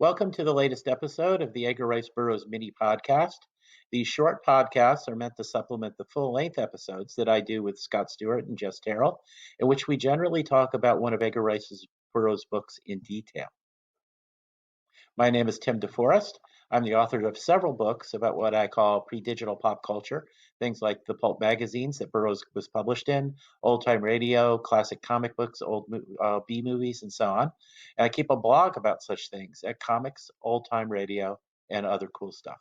Welcome to the latest episode of the Edgar Burroughs mini podcast. These short podcasts are meant to supplement the full-length episodes that I do with Scott Stewart and Jess Terrell, in which we generally talk about one of Edgar Burroughs' books in detail. My name is Tim DeForest. I'm the author of several books about what I call pre-digital pop culture, things like the pulp magazines that Burroughs was published in, old-time radio, classic comic books, old B movies, and so on. And I keep a blog about such things at Comics, Old-Time Radio, and other cool stuff.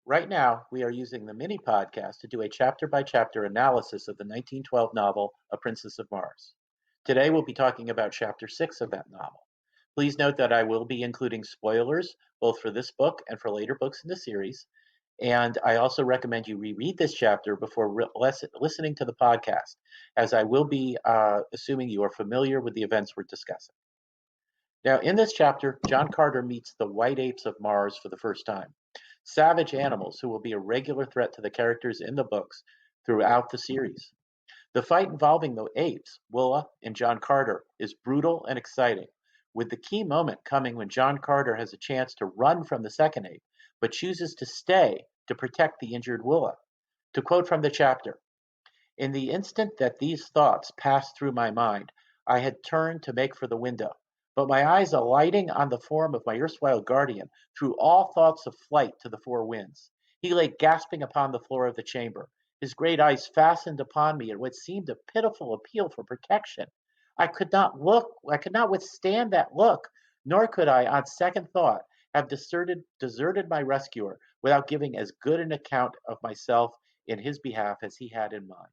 Right now, we are using the mini podcast to do a chapter-by-chapter analysis of the 1912 novel, A Princess of Mars. Today, we'll be talking about Chapter 6 of that novel. Please note that I will be including spoilers, both for this book and for later books in the series. And I also recommend you reread this chapter before listening to the podcast, as I will be assuming you are familiar with the events we're discussing. Now, in this chapter, John Carter meets the white apes of Mars for the first time, savage animals who will be a regular threat to the characters in the books throughout the series. The fight involving the apes, Willa and John Carter, is brutal and exciting, with the key moment coming when John Carter has a chance to run from the second ape, but chooses to stay to protect the injured Willa. To quote from the chapter, "In the instant that these thoughts passed through my mind, I had turned to make for the window, but my eyes alighting on the form of my erstwhile guardian threw all thoughts of flight to the four winds. He lay gasping upon the floor of the chamber, his great eyes fastened upon me in what seemed a pitiful appeal for protection. I could not withstand that look, nor could I, on second thought, have deserted my rescuer without giving as good an account of myself in his behalf as he had in mine."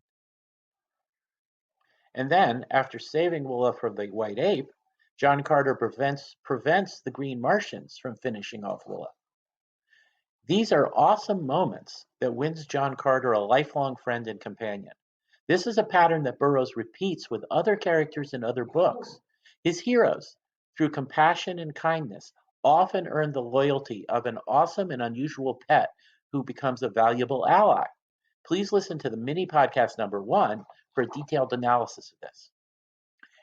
And then, after saving Willa from the white ape, John Carter prevents the green Martians from finishing off Willa. These are awesome moments that wins John Carter a lifelong friend and companion. This is a pattern that Burroughs repeats with other characters in other books. His heroes, through compassion and kindness, often earn the loyalty of an awesome and unusual pet who becomes a valuable ally. Please listen to the mini podcast number 1 for a detailed analysis of this.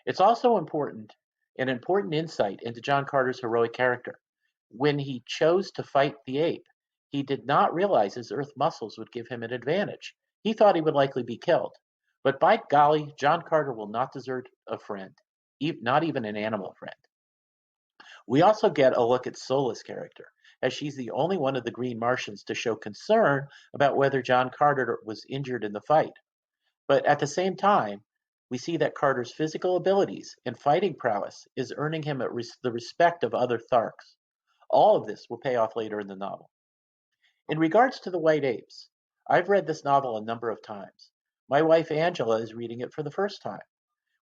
It's also an important insight into John Carter's heroic character. When he chose to fight the ape, he did not realize his earth muscles would give him an advantage. He thought he would likely be killed. But by golly, John Carter will not desert a friend, not even an animal friend. We also get a look at Sola's character, as she's the only one of the green Martians to show concern about whether John Carter was injured in the fight. But at the same time, we see that Carter's physical abilities and fighting prowess is earning him the respect of other Tharks. All of this will pay off later in the novel. In regards to the white apes, I've read this novel a number of times. My wife Angela is reading it for the first time.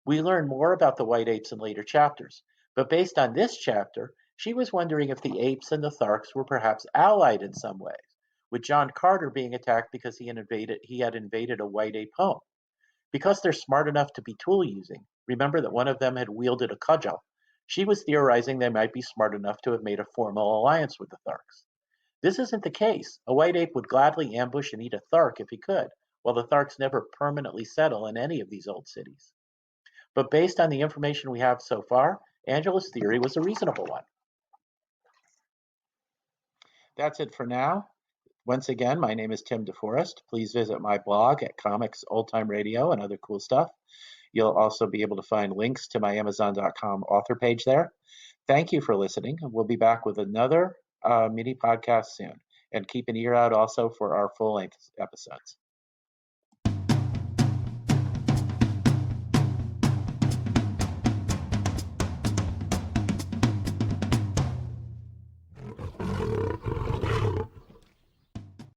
We learn more about the white apes in later chapters, but based on this chapter, she was wondering if the apes and the Tharks were perhaps allied in some ways, with John Carter being attacked because he had invaded a white ape home. Because they're smart enough to be tool using, remember that one of them had wielded a cudgel, she was theorizing they might be smart enough to have made a formal alliance with the Tharks. This isn't the case. A white ape would gladly ambush and eat a Thark if he could, while the Tharks never permanently settle in any of these old cities. But based on the information we have so far, Angela's theory was a reasonable one. That's it for now. Once again, my name is Tim DeForest. Please visit my blog at Comics, Old-Time Radio, and other cool stuff. You'll also be able to find links to my Amazon.com author page there. Thank you for listening. We'll be back with another mini podcast soon. And keep an ear out also for our full-length episodes.